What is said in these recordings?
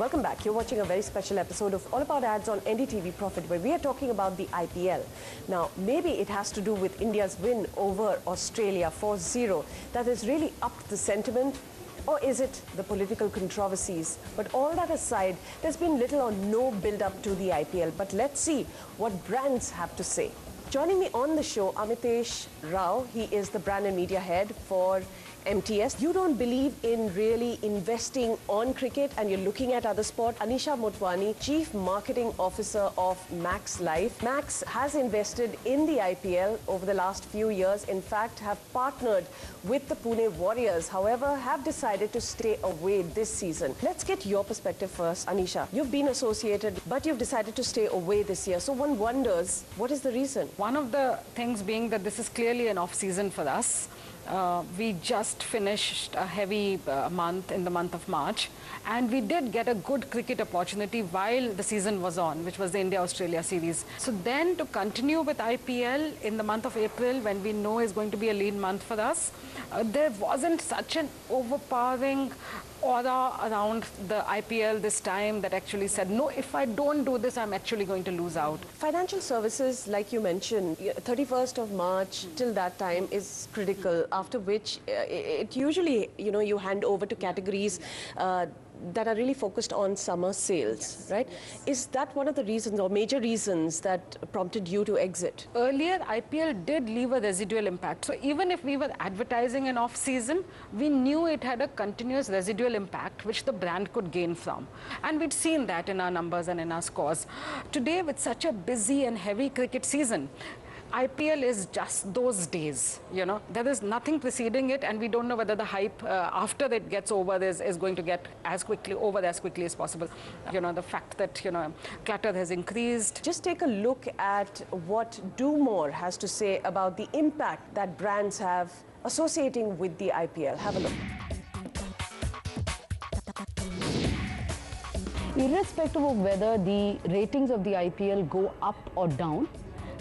Welcome back. You're watching a very special episode of All About Ads on NDTV Profit, where we are talking about the IPL. Now, maybe it has to do with India's win over Australia 4-0 that has really upped the sentiment, or is it the political controversies? But all that aside, there's been little or no build-up to the IPL. But let's see what brands have to say. Joining me on the show, Amitesh Rao. He is the brand and media head for MTS. You don't believe in really investing on cricket and you're looking at other sport. Anisha Motwani, Chief Marketing Officer of Max Life. Max has invested in the IPL over the last few years. In fact, have partnered with the Pune Warriors. However, have decided to stay away this season. Let's get your perspective first, Anisha. You've been associated, but you've decided to stay away this year. So one wonders, what is the reason? One of the things being that this is clearly an off-season for us. We just finished a heavy month in the month of March, and we did get a good cricket opportunity while the season was on, which was the India-Australia series. So then to continue with IPL in the month of April, when we know is going to be a lean month for us, there wasn't such an overpowering aura around the IPL this time that actually said, no, if I don't do this, I'm actually going to lose out. Financial services, like you mentioned, 31st of March till that time is critical, after which it usually, you hand over to categories that are really focused on summer sales, right? Yes. Is that one of the reasons or major reasons that prompted you to exit? Earlier, IPL did leave a residual impact. So even if we were advertising an off-season, we knew it had a continuous residual impact which the brand could gain from. And we'd seen that in our numbers and in our scores. Today, with such a busy and heavy cricket season, IPL is just those days, There is nothing preceding it, and we don't know whether the hype after it gets over is going to get as quickly as possible. The fact that, clutter has increased. Just take a look at what Do More has to say about the impact that brands have associating with the IPL. Have a look. Irrespective of whether the ratings of the IPL go up or down,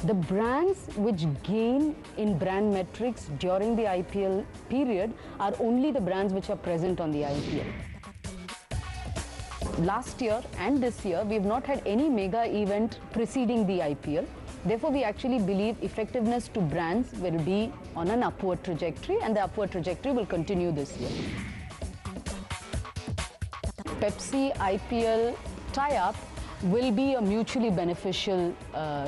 the brands which gain in brand metrics during the IPL period are only the brands which are present on the IPL. Last year and this year, we have not had any mega event preceding the IPL. Therefore, we actually believe effectiveness to brands will be on an upward trajectory, and the upward trajectory will continue this year. Pepsi IPL tie-up will be a mutually beneficial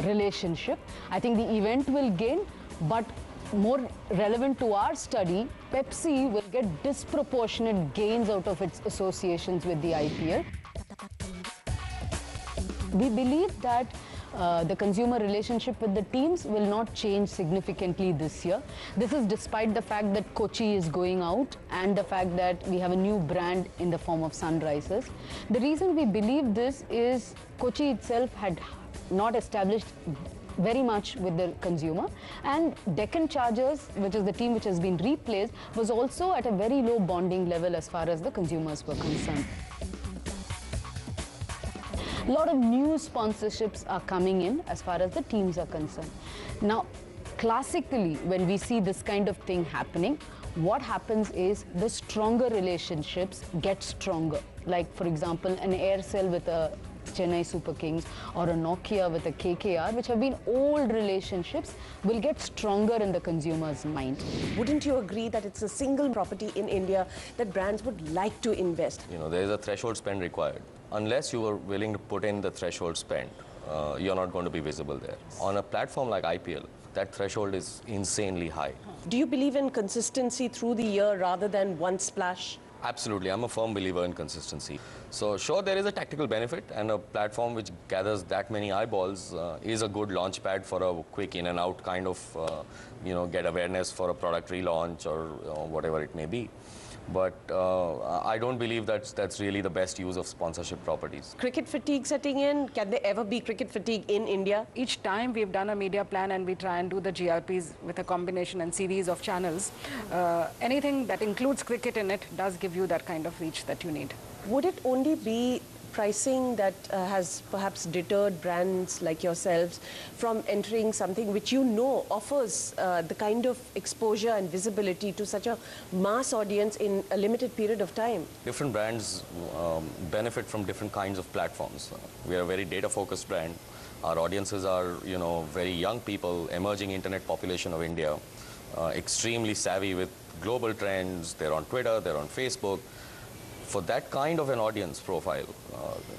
relationship. I think the event will gain, but more relevant to our study, Pepsi will get disproportionate gains out of its associations with the IPL. We believe that the consumer relationship with the teams will not change significantly this year. This is despite the fact that Kochi is going out and the fact that we have a new brand in the form of Sunrisers. The reason we believe this is Kochi itself had not established very much with the consumer, and Deccan Chargers, which is the team which has been replaced, was also at a very low bonding level as far as the consumers were concerned. A lot of new sponsorships are coming in as far as the teams are concerned. Now, classically, when we see this kind of thing happening, what happens is the stronger relationships get stronger. Like, for example, an Aircel with a Chennai Super Kings or a Nokia with a KKR, which have been old relationships, will get stronger in the consumer's mind. Wouldn't you agree that it's a single property in India that brands would like to invest? There is a threshold spend required. Unless you are willing to put in the threshold spend, you're not going to be visible there. On a platform like IPL, that threshold is insanely high. Do you believe in consistency through the year rather than one splash? Absolutely. I'm a firm believer in consistency. So sure, there is a tactical benefit, and a platform which gathers that many eyeballs is a good launch pad for a quick in and out kind of, get awareness for a product relaunch or whatever it may be. But I don't believe that's really the best use of sponsorship properties. Cricket fatigue setting in? Can there ever be cricket fatigue in India? Each time we've done a media plan and we try and do the GRPs with a combination and series of channels, anything that includes cricket in it does give you that kind of reach that you need. Would it only be pricing that has perhaps deterred brands like yourselves from entering something which you know offers the kind of exposure and visibility to such a mass audience in a limited period of time? Different brands benefit from different kinds of platforms. We are a very data-focused brand. Our audiences are, very young people, emerging internet population of India, extremely savvy with global trends. They're on Twitter, they're on Facebook. For that kind of an audience profile,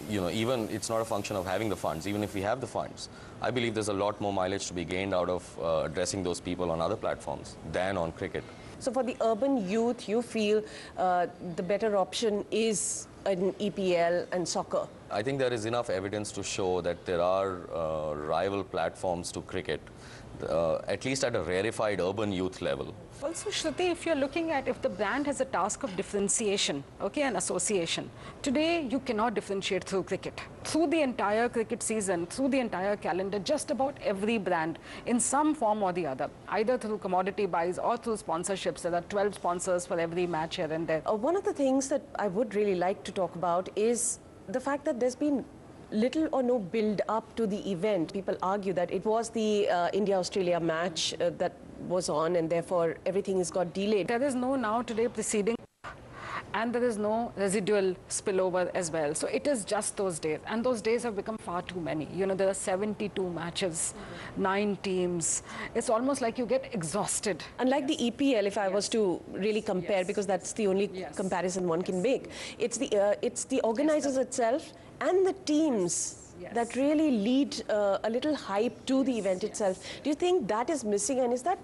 even it's not a function of having the funds. Even if we have the funds, I believe there's a lot more mileage to be gained out of addressing those people on other platforms than on cricket. So for the urban youth, you feel the better option is an EPL and soccer? I think there is enough evidence to show that there are rival platforms to cricket, at least at a rarefied urban youth level. Also, Shruti, if you're looking at if the brand has a task of differentiation, okay, and association, today you cannot differentiate through cricket. Through the entire cricket season, through the entire calendar, just about every brand in some form or the other, either through commodity buys or through sponsorships. There are 12 sponsors for every match here and there. One of the things that I would really like to talk about is the fact that there's been little or no build up to the event. People argue that it was the India-Australia match that was on, and therefore everything has got delayed. There is no now today preceding, and there is no residual spillover as well. So it is just those days, and those days have become far too many. There are 72 matches, 9 teams. It's almost like you get exhausted. Unlike the EPL, if I was to really compare, because that's the only comparison one can make, it's the organizers itself and the teams that really lead a little hype to the event itself. Do you think that is missing, and is that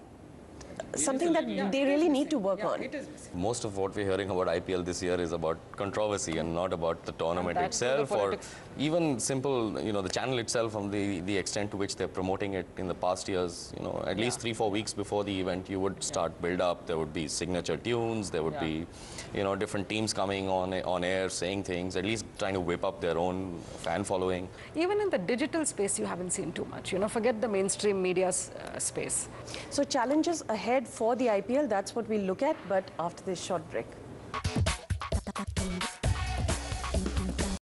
something that they really need to work on? Most of what we're hearing about IPL this year is about controversy and not about the tournament itself, or even simple, the channel itself, from the extent to which they're promoting it in the past years. At least 3-4 weeks before the event, you would start build up. There would be signature tunes. There would be, different teams coming on air saying things, at least trying to whip up their own fan following. Even in the digital space, you haven't seen too much. Forget the mainstream media space. So challenges ahead for the IPL, that's what we'll look at, but after this short break.